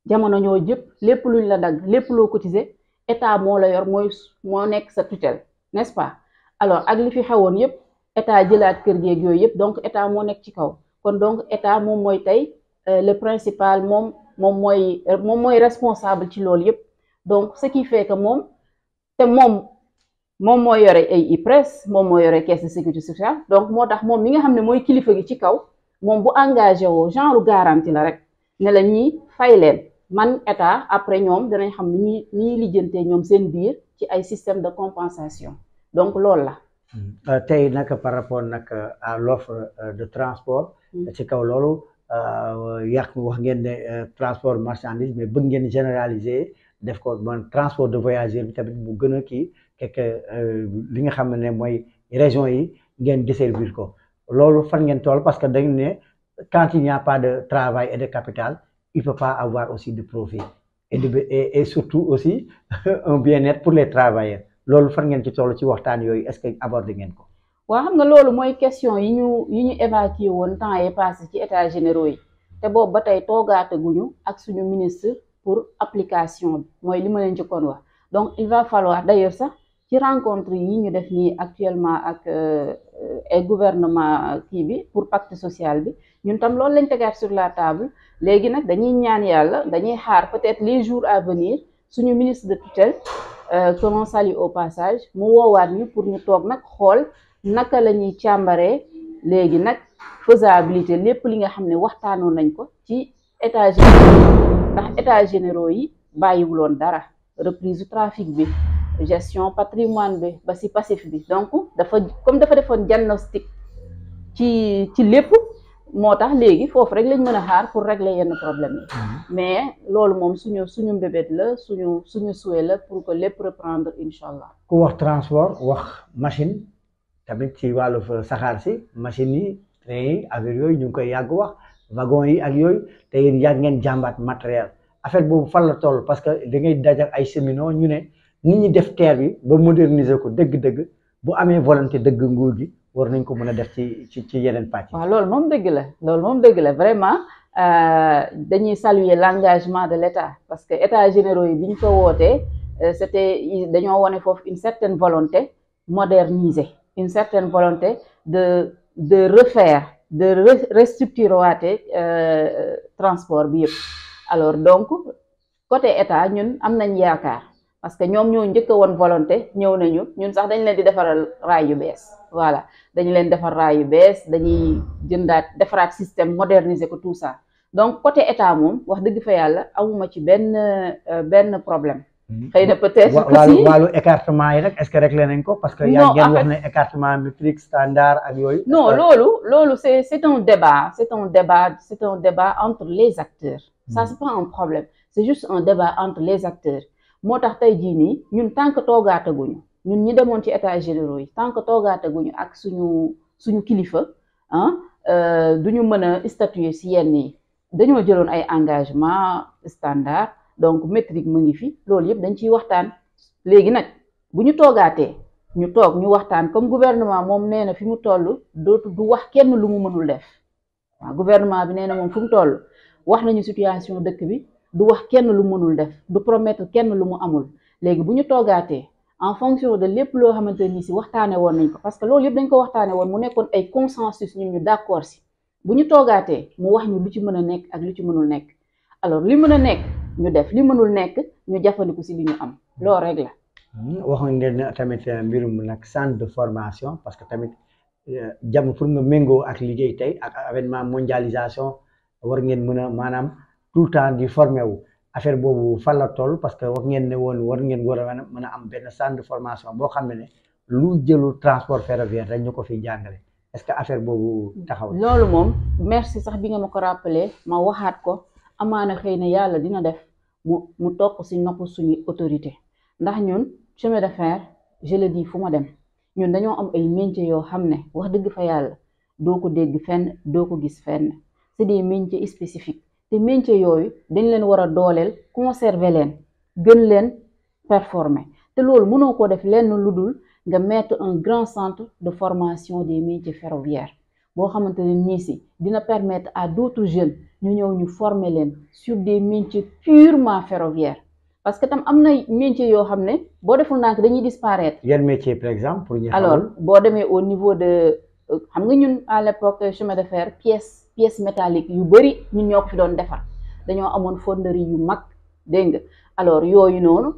jamono ñoo jëpp lépp luñ la dagg lépp loo cotisé état moo la yor moo nekk sa tutelle n'est-ce pas alors ak li fi xewoon yëpp état jëlaat kër geeg yooyu yëpp donc état moo nekk ci kaw kon donc état moom mooy tey le principal moom mooy responsable ci loolu yëpp donc ce qui fait que moom moo yore ay IPRES moom moo yore caisse de sécurité sociale donc moo tax moom mi nga xam ne mooy kilifa gi ci kaw moom bu engagé woo genre garantie la rek ne la ñuy fay leen man état après ñoom danañ xam ni ñuy lijjantee ñoom seen biir ci ay système de compensation donc loolu la. tey nag par rapport nag à l'offre de transport. ci kaw loolu wax ngeen ne transport marchandise mais bëgg ngeen généraliser def ko man transport de voyageurs bi tamit mu gën a kii li nga xam ne mooy région yi ngeen desservir ko loolu fan ngeen toll parce que dañu ne quand il n'y a pas de travail et de capital il peut pas avoir aussi de profit et surtout aussi un bien-être pour les travailleurs loolu fan ngeen ci toll ci waxtaan yooyu est-ce que abordé ngeen ko. waaw xam nga loolu mooy question yi ñu évacué woon temps yi passé ci états généraux yi te boobu ba tey toogaataguñu ak suñu ministre pour application bi mooy li ma leen njëkkoon wax donc il va falloir d'ailleurs sax ci rencontre yi ñu def nii actuellement ak ay gouvernement kii bi pour pacte social bi ñun tam loolu lañ tegaat sur la table léegi nag dañuy ñaan yàlla dañuy xaar peut-être les jours à venir suñu ministre de tutelle que l'on salue au passage mu woowaat ñu pour ñu toog nag xool naka la ñuy càmbaree léegi nag faisabilité lépp li nga xam ne waxtaanoon nañ ko ci états généraux ndax états généraux yi bàyyiwuloon dara reprise du trafic bi gestion patrimoine bi ba si passif bi donc dafa defoon diagnostic ci lépp moo tax léegi foofu rek lañ mën a xaar pour régler yenn problème yi mais loolu moom suñu mbébét la suñu souhait la pour que lépp reprendre incha allah. ku wax transport wax machine tamit ci wàllu saxaar si machine yi train yi affaire yooyu ñu ngi koy yàgg wax wagon yi ak yooyu te yéen yàgg ngeen jàmbaat matériel affaire boobu fan la toll parce que da ngay dajak ay cheminots ñu ne nit ñi def TER bi ba moderniser ko dëgg-dëgg bu amee volonté dëgg nguur gi war nañ ko mën a def ci yeneen pàcc. waaw loolu moom dëgg la vraiment dañuy saluer l'engagement de l'État parce que états généraux yi bi ñu ko wootee dañoo wone foofu une certaine volonté moderniser une certaine volonté de refaire de restructurer waate transport bi yëpp alors donc côté état ñun am nañ yaakaar parce que ñoom ñoo njëkk a woon volonté ñëw nañu ñun sax dañ leen di defaral raay yu bees voilà dañu leen defar raay yu bees dañuy defaraat système moderniser ko tout ça donc côté état moom wax dëgg fa yàlla amuma ci benn problème. xëy na peut-être wàllu écartement yi nag est-ce que réglé nañ ko parce que yaa ngeen wax ne écartement métrique standard ak yooyu. non loolu c'est un débat entre les acteurs. Ça c'est pas un problème c'est juste un débat entre les acteurs moo tax tey jii nii ñun tant que toogaataguñu ñun ñi demoon ci états généraux yi tant que toogaataguñu ak suñu kilifa duñu mën a statuer ci yenn yi dañoo jëloon ay engagement standard donc métrique mu ngi fi loolu yëpp dañ ciy waxtaan léegi nag bu ñu toogaatee ñu waxtaan comme gouvernement moom nee na fi mu toll du wax kenn lu mu mënul def waaw gouvernement bi nee na moom fu mu toll wax nañu situation dëkk bi du wax kenn lu mënul def du promettre kenn lu mu amul léegi bu ñu toogaatee en fonction de lépp loo xamante ni si waxtaane woon nañ ko parce que loolu yëpp dañ ko waxtaane woon mu nekkoon ay consensus ñun ñu d'accord si bu ñu toogaatee mu wax ñu lu ci mën a nekk ak lu ci mënul nekk alors li mën a nekk ñu def li mënul nekk ñu jàppandiku si li ñu am loolu rek la. waxoon ngeen tamit mbirum nag centre de formation parce que tamit jàmm pour nga méngoo ak liggéey tey ak avènement mondialisation war ngeen mën a maanaam tout le temps di formé wu affaire boobu fan la toll parce que wax ngeen ne woon war ngeen war a mën a am benn centre de formation boo xam ne lu jëlu transport ferroviaire rek ñu ko fiy jàngale est-ce que affaire boobu taxaw. loolu moom merci sax bi nga ma ko rappelé ma waxaat ko amaana xëy na yàlla dina def mu topp si nopp suñu autorité ndax ñun chemin de fer je le dis fu ma dem ñun dañoo am ay métiers yoo xam ne wax dëgg fa yàlla doo ko dégg fenn doo ko gis fenn c'est des métiers spécifiques te métiers yooyu dañ leen war a dooleel conserver leen gën leen performer te loolu mënoo ko def lenn lu dul nga mettre un grand centre de formation des métiers ferroviaires boo xamante ne nii si dina permettre à d'autres jeunes ñu ñëw ñu former leen sur des métiers purement ferroviaires parce que tam am na métiers yoo xam ne boo deful nak dañuy disparaître. yan métier par exemple pour ñu alors boo demee au niveau de xam nga ñun à l'époque chemin de fer pièces métalliques yu bëri ñun ñoo ko fi doon defar dañoo amoon fonderie yu mag dégg nga alors yooyu noonu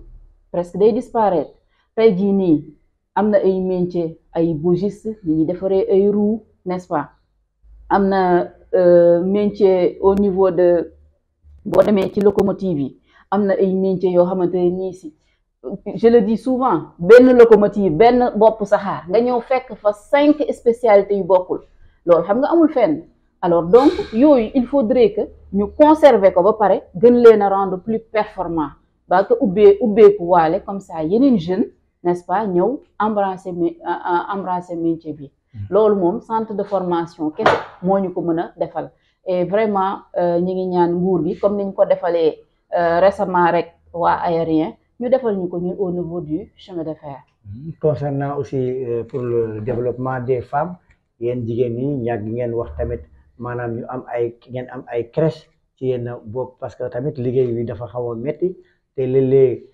presque day disparaître tey jii nii am na ay métiers ay bogistes ni ñuy defaree ay roues n'est-ce pas am na métier au niveau de boo demee ci locomotive yi am na ay métiers yoo xamante ne nii si je le dis souvent benn locomotive benn bopp saxaar nga ñëw fekk fa 5 spécialités yu bokkul loolu xam nga amul fenn alors donc yooyu il faudrait que ñu conserver ko ba pare gën leen a rendre plus performant ba que ubbeeku waale comme ça yeneen jeunes n'est-ce pas ñëw embrasser métier bi loolu moom centre de formation kese moo ñu ko mën a defal et vraiment ñi ngi ñaan nguur gi comme niñ ko defalee récemment rek waa aérien ñu defal ñu ko ñun au niveau du chemin de fer. concernant aussi pour le développement des femmes yéen jigéen ñi ñàkk ngeen wax tamit maanaam ñu am ngeen am ay crèche ci yenn bopp parce que tamit liggéey bi dafa xaw a métti te léeg-léeg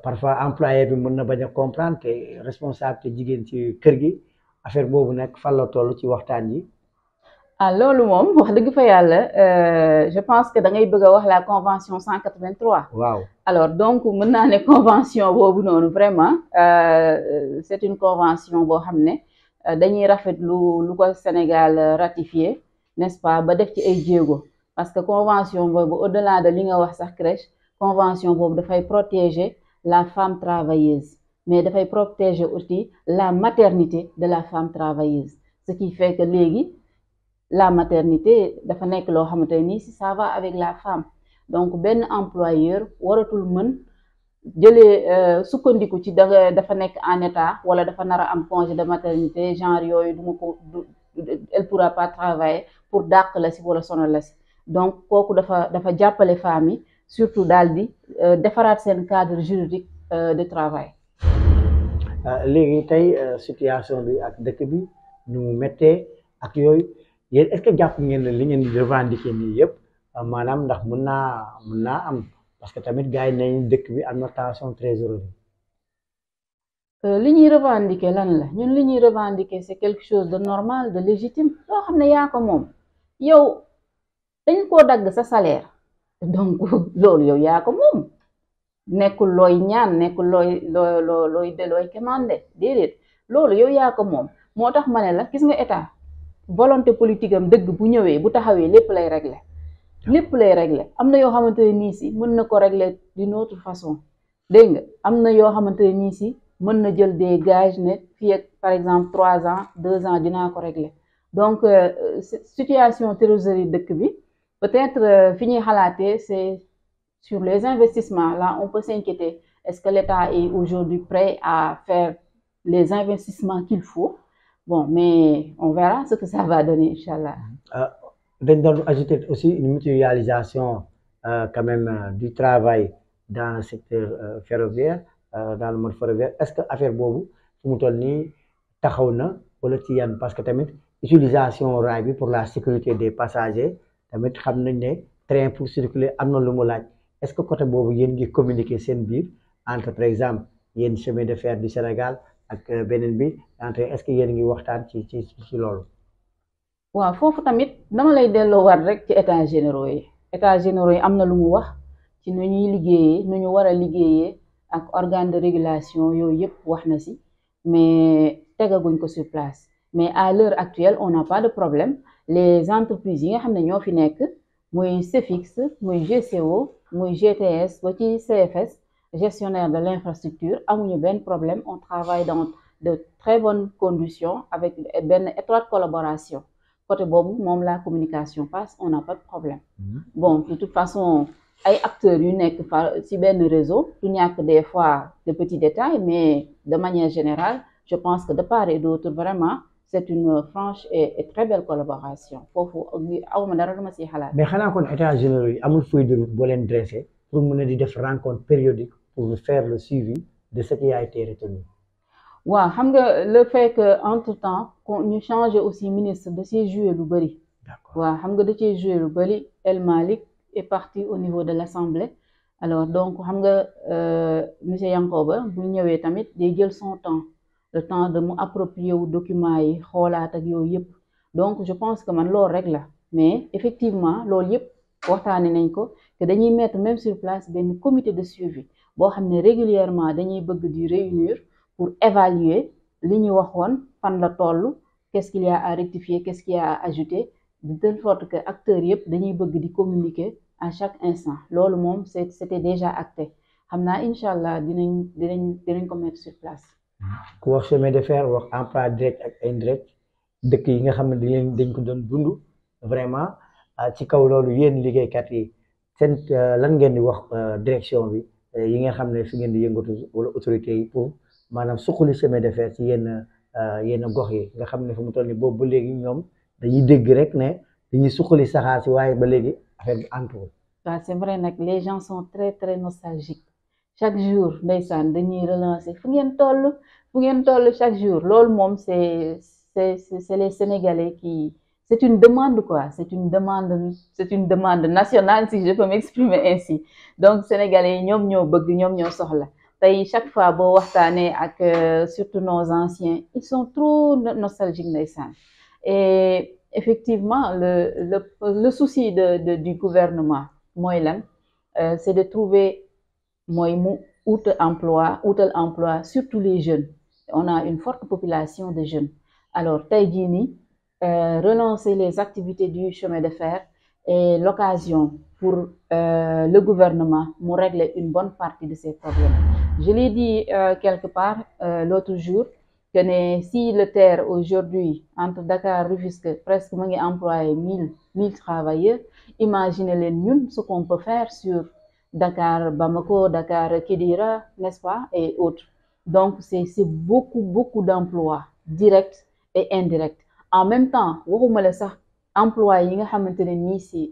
parfois employé bi mën na bañ a comprendre te responsable te jigéen ci kër gi affaire boobu nag fan la toll ci waxtaan yi. ah loolu moom wax dëgg fa yàlla je pense que da ngay bëgg a wax la convention 183. waaw alors donc mën naa ne convention boobu noonu vraiment c'est une convention boo xam ne dañuy rafetlu lu ko Sénégal ratifié n'est-ce pas ba def ci ay jéego parce que convention boobu au-delà de li nga wax sax crèche convention boobu dafay protéger la femme travailleuse mais dafay protéger aussi la maternité de la femme travailleuse ce qui fait que léegi la maternité dafa nekk loo xamante ni si ça va avec la femme donc benn employeur waratul mën jëlee sukkandiku ci dafa nekk en état wala dafa nar a am congé de maternité genre yooyu elle pourra pas travailler pour dàq la si wala sonal la si donc kooku dafa jàppale femmes yi surtout daal di defaraat seen cadre juridique de travail. léegi tey situation bi ak dëkk bi nu mu méttee ak yooyu yéen est-ce que jàpp ngeen ne li ngeen di revendiquer nii yëpp maanaam ndax mën naa am parce que tamit gars yi nañ dëkk bi am na tension trésorerie. li ñuy revendiquer lan la ñun li ñuy revendiquer c'est quelque chose de normal de légitime loo xam ne yaa ko moom yow dañ koo dagg sa salaire donc loolu yow yaa ko moom nekkul looy ñaan nekkul looy commandé déedéet loolu yow yaa ko moom moo tax ma ne la gis nga état volonté politique am dëgg bu ñëwee bu taxawee lépp lay régler am na yoo xamante ne nii si mën na ko régler d'une autre façon dégg nga am na yoo xamante ne nii si mën na jël des gages ne fii ak par exemple 3 ans 2 ans dinaa ko régler donc situation trésorerie dëkk bi peut-être fi ñuy xalaatee c'est sur les investissements là on peut s'inquiéter est-ce que l'État est aujourd'hui prêt à faire les investissements qu'il faut bon mais on verra ce que ça va donner inchallah. dañ doon ajouter aussi une mutualisation quand même du travail dans le secteur ferroviaire dans le mode ferroviaire est-ce que affaire boobu fu mu toll nii taxaw na wala ci yan parce que tamit utilisation rail bi pour la sécurité des passagers tamit xam nañ ne train pour circuler am na lu mu laaj est-ce que côté boobu yéen ngi communiquer seen biir entre par exemple yéen chemin de fer du Sénégal ak beneen bi entre est-ce que yéen ngi waxtaan ci loolu. waaw foofu tamit dama lay delloowaat rek ci états généraux yi am na lu mu wax ci nu ñuy liggéeyee nu ñu war a liggéeyee ak organe de régulation yooyu yëpp wax na si mais tegaguñ ko sur place mais à l'heure actuelle on n'a pas de problème les entreprises yi nga xam ne ñoo fi nekk muy CEFIX muy GCO muy GTS ba ci CFS gestionnaire de l'infrastructure amuñu benn problème on travaille dans de très bonnes conditions avec benn étroite collaboration côté boobu moom la communication passe on n'a pas de problème bon de toute façon ay acteurs yu nekk ci benn réseau du ñàkk des fois de petits détails mais de manière générale je pense que de part et d'autre vraiment c'est une franche et très belle collaboration foofu awma dara lu ma siy xalaat. mais xanaa kon états généraux yi amul feuille de route boo leen dressé pour mën a di def rencontre périodique pour faire le suivi de ce qui a été retenu. waaw xam nga le fait que entre temps ñu changé aussi ministre da cee joué lu bëri. waaw xam nga da cee joué lu bëri El Malick est parti au niveau de l'Assemblée. alors donc xam nga monsieur Yankoba bu ñëwee tamit day jël son temps le temps de mu approprier wu documents yi xoolaat ak yooyu yëpp donc je pense que man loolu rek la mais effectivement loolu yëpp waxtaane nañ ko que dañuy mettre même sur place benn comité de suivi boo xam ne régulièrement dañuy bëgg di réunir pour évaluer li ñu waxoon fan la toll qu'est-ce qu'il y a à rectifier qu'est-ce qu'il y a à ajouter de telle sorte que acteurs yëpp dañuy bëgg di communiquer à chaque instant loolu moom c'était déjà acté xam naa incha allah dinañ ko mettre sur place. ku wax chemin de fer wax emploi direct ak indirect dëkk yi nga xam ne dañ ko doon dund vraiment ci kaw loolu yéen liggéeykat yi seen lan ngeen di wax direction bi yi nga xam ne fi ngeen di yëngatu wala autorités yi pour maanaam suqali chemin de fer ci yenn gox yi nga xam ne fu mu toll nii boobu ba léegi ñoom dañuy dégg rek ne dañuy suqali saxaar si waaye ba léegi affaire bi antuwul. waaw c'est vrai nag les gens sont très très nostalgiques chaque jour ndeysaan dañuy relancer fu ngeen toll chaque jour loolu moom c'est les Sénégalais qui c'est une demande quoi c'est une demande nationale si je peux m'exprimer ainsi donc Sénégalais yi ñoom ñoo bëgg ñoom ñoo soxla tey chaque fois boo waxtaanee ak surtout nos anciens ils sont trop nostalgiques ndeysaan et effectivement le souci du gouvernement mooy lan c'est de trouver mooy mu utal emploi surtout les jeunes on a une forte population de jeunes alors tey jii nii relancer les activités du chemin de fer est l'occasion pour le gouvernement mu régler une bonne partie de ces problèmes je l'ai dit quelque part l'autre jour que si le TER aujourd'hui entre Dakar Rufisque presque mu ngi employé 1000 travailleurs imaginez leen ñun ce qu'on peut faire sur Dakar Bamako Dakar Kidira n'est-ce pas et autres donc c'est beaucoup d'emplois directs et indirects en même temps waxuma la sax emploi yi nga xamante ne nii si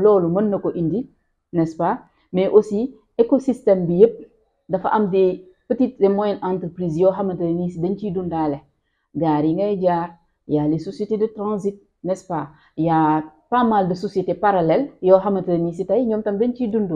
loolu mën na ko indi n'est-ce pas mais aussi écosystème bi yëpp dafa am des petites et moyennes entreprises yoo xamante ne nii si dañ ciy dundaale gaar yi ngay jaar y a les sociétés de transit n'est-ce pas y a pas mal de sociétés parallèles yoo xamante ne nii si tey ñoom tam dañ ciy dund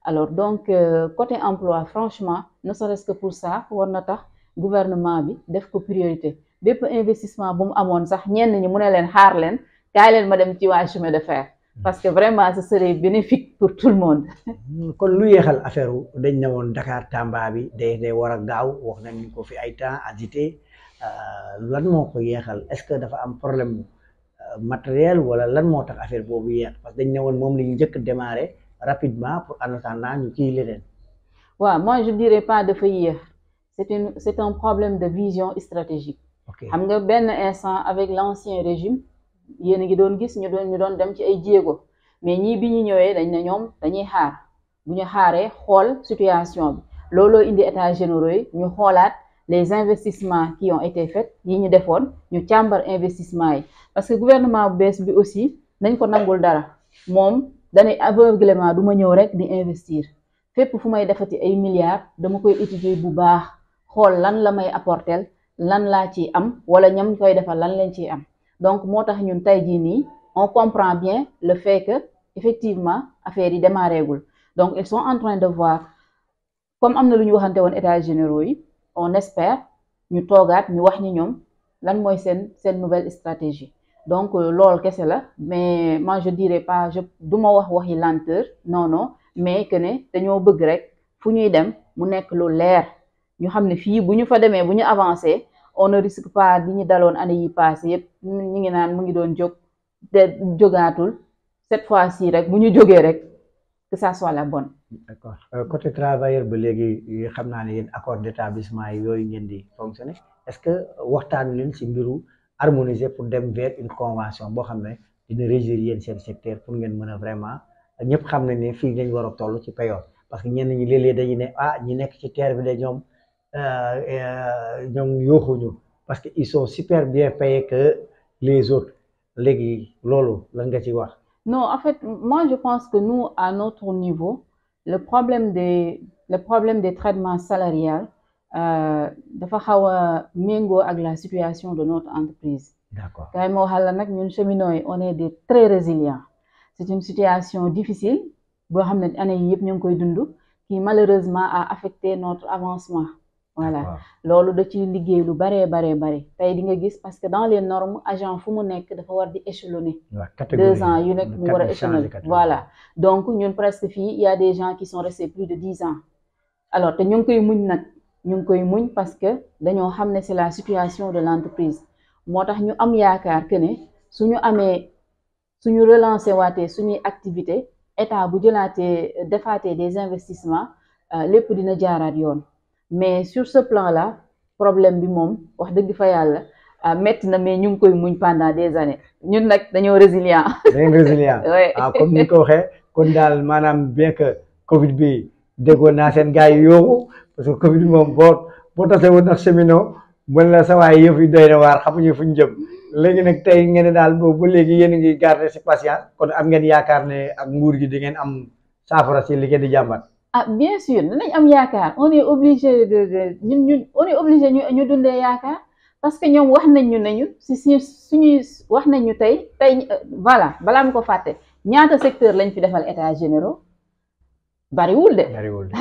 alors donc côté emploi franchement ne serait-ce que pour ça war na tax gouvernement bi def ko priorité bépp investissement bu mu amoon sax ñenn ñi mu ne leen xaar leen kaay leen ma dem ci waa chemin de fer parce que vraiment ce serait bénéfique pour tout le monde. kon lu yeexal affaire dañ ne woon Dakar Tamba bi day war a gaaw wax nañ ko fi ay temps agité lan moo ko yeexal est-ce que dafa am problème matériel wala lan moo tax affaire boobu yeex parce que dañ ne woon moom la ñu njëkk démarrer rapidement pour en attendant ñu kii leneen. waaw moi je dirais pas dafa yéex c'est un problème de vision stratégique. xam nga benn instant avec l'ancien régime yéen a ngi doon gis ñu doon dem ci ay jéego mais ñii bi ñu ñëwee dañ ne ñoom dañuy xaar bu ñu xaaree xool situation bi looloo indi états généraux yi ñu xoolaat les investissements qui ont été faits yi ñu defoon ñu càmbar investissement yi parce que gouvernement bu bees bi aussi nañ ko nangul dara moom dañuy aveuglément du ma ñëw rek di investir fépp fu may defati ay milliards dama koy étudier bu baax xool lan la may apporter lan laa ciy am wala ñam koy defal lan lañ ciy am donc moo tax ñun tey jii nii on comprend bien le fait que effectivement affaire yi démarrégul donc ils sont en train de voir comme am na lu ñu waxante woon états généraux yi on espère ñu toogaat ñu wax ñi ñoom lan mooy seen nouvelle stratégie donc loolu kese la mais moi je dirais pas du ma waxi lenteur non mais que ne dañoo bëgg rek fu ñuy dem mu nekk lu leer ñu xam ne fii bu ñu fa demee bu ñu avancé on ne risque pas di ñu daloon année yi passé yëpp ñu ngi naan mu ngi doon jógaatul cette fois-ci rek bu ñu jógee rek que ça soit la bonne. D'accord côté travailleur ba léegi xam naa ne yéen accord d'établissement yi yooyu ngeen di fonctionner est-ce que waxtaan leen ci mbiru harmoniser pour dem vers une convention boo xam ne dina régir yéen seen secteur pour ngeen mën a vraiment ñëpp xam ne fii lañ war a toll ci payoor parce que ñenn ñi léeg-léeg dañuy ne ñi nekk ci terre bi de ñoom yooxuñu parce que ils sont super bien payés que les autres léegi loolu lan nga ci wax. Non, en fait, moi je pense que nous, à notre niveau, le problème des traitements salariaux dafa xaw a méngoo ak la situation de notre entreprise. D'accord. kay moo waxal la nag ñun cheminots yi on est des très résilients. C'est une situation difficile boo xam ne année yi yëpp ñu ngi koy dund qui malheureusement a affecté notre avancement. Voilà loolu da ci liggéey lu baree tey di nga gis parce que dans les normes agent fu mu nekk dafa war di échelonner 2 ans yu nekk mu war a échelonner voilà donc ñun presque fii il y a des gens qui sont restés plus de 10 ans alors te ñu ngi koy muñ nag ñu ngi koy muñ parce que dañoo xam ne c'est la situation de l'entreprise moo tax ñu am yaakaar que ne suñu relancer waatee suñuy activité état bu jëlaatee defaatee des investissements lépp dina jaaraat yoon mais sur ce plan-là problème bi moom wax dëgg fa yàlla metti na mais ñu ngi koy muñ pendant des années ñun nag dañoo résilient. Comme ni ko waxee kon daal maanaam bien que Covid bi déggoon naa seen gars yi yooxu parce que Covid bi moom boo tasee woon nag cheminot mën la sa waay yëf yi doy na waar xamuñu fu ñu jëm léegi nag tey ngeen ne daal boobu ba léegi yéen a ngi garder ci patience kon am ngeen yaakaar ne ak nguur gi di ngeen am saafara ci li ngeen di jàmbat. Bien sûr dinañ am yaakaar on est obligé ñun on est obligé ñu dundee yaakaar parce que ñoom wax nañ ñu ne ñu si suñuy wax nañ ñu tey voilà balaa mu ko fàtte ñaata secteur lañ fi defal états généraux bariwul de.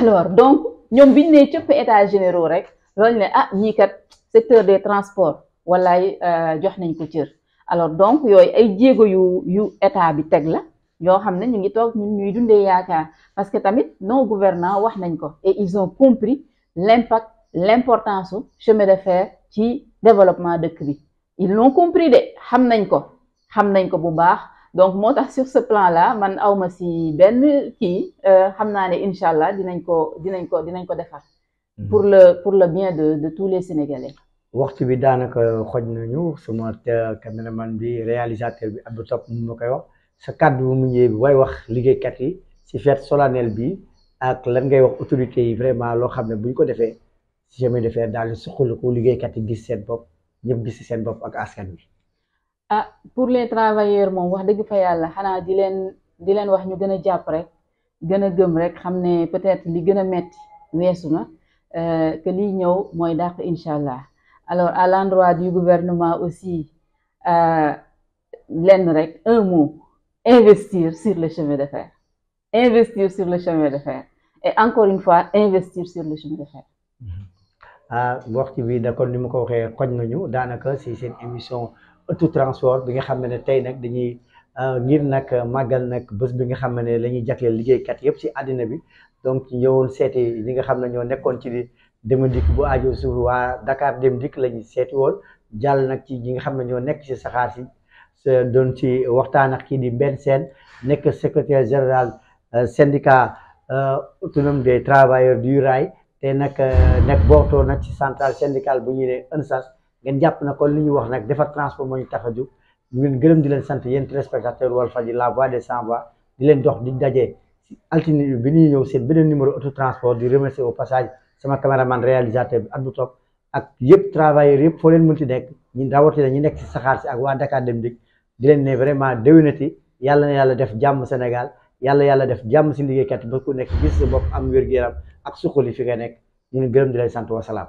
Alors donc ñoom biñ ne cëpp états généraux rek loolu ne ñii kat secteur des transports wallaay jox nañ ko cër alors donc yooyu ay jéego yu état bi teg la yoo xam ne ñu ngi toog ñun ñuy dundee yaakaar parce que tamit nos gouvernants wax nañ ko et ils ont compris l'impact l'importance su chemin de fer ci développement dëkk bi ils l'ont compris de xam nañ ko bu baax donc moo tax sur ce plan là man awma si benn kii xam naa ne incha allah dinañ ko defar pour le bien de tous les Sénégalais. waxtu bi daanaka xoj nañu suma caméraman bi réalisateur bi Abdou Top mu ma koy wax sa kàddu bu mu ñëwee bi way wax liggéeykat yi ci fête solennelle bi ak lan ngay wax autorités yi vraiment loo xam ne bu ñu ko defee chemin de fer daal di suqaliku liggéeykat yi gis seen bopp ñëpp gis seen bopp ak askan wi. Pour les travailleurs moom wax dëgg fa yàlla xanaa di leen wax ñu gën a jàpp rek gën a gëm rek xam ne peut-être li gën a metti weesu na que liy ñëw mooy dàq incha allah. Alors à l'endroit du gouvernement aussi lenn rek un mot investir sur le chemin de fer et encore une fois investir sur le chemin de fer. waxtu bi da kon ni ma ko waxee xoj nañu daanaka ci seen émission auto transport bi nga xam ne tey nag dañuy ngir nag màggal nag bés bi nga xam ne la ñuy jagleel liggéeykat yëpp ci àddina bi donc ñëwoon seeti ñi nga xam ne ñoo nekkoon ci Dem Dikk bu aajo suuf waa Dakar Dem Dikk lañu seeti woon jàll nag ci ñi nga xam ne ñoo nekk ci saxaar si doon ci waxtaan ak kii di Mbène Sène nekk secrétaire général syndicat autonome des travailleurs du rail te nag nekk bootoo nag ci centrale syndicale bu ñuy ne UNSAS ngeen jàpp na kon li ñu wax nag defar transport moo ñu tax a jóg ñu leen gërëm di leen sant yéen téléspectateurs Walfadjri la voix des sans voix di leen dox di daje ci altine bi ñuy ñëw seen beneen numéro auto transport di remercier au passage sama caméraman réalisateur bi Abdou Top ak yëpp travailleurs yëpp foo leen mënti nekk ñun rawatina ñu nekk ci saxaar si ak waa Dakar Dem Dikk di leen ne vraiment déwénati yàlla na yàlla def jàmm Sénégal yàlla def jàmm si liggéeykat ba ku nekk gis sa bopp am wér-gu-yaram ak suqali fi nga nekk ñu gërëm di leen sant wasalaam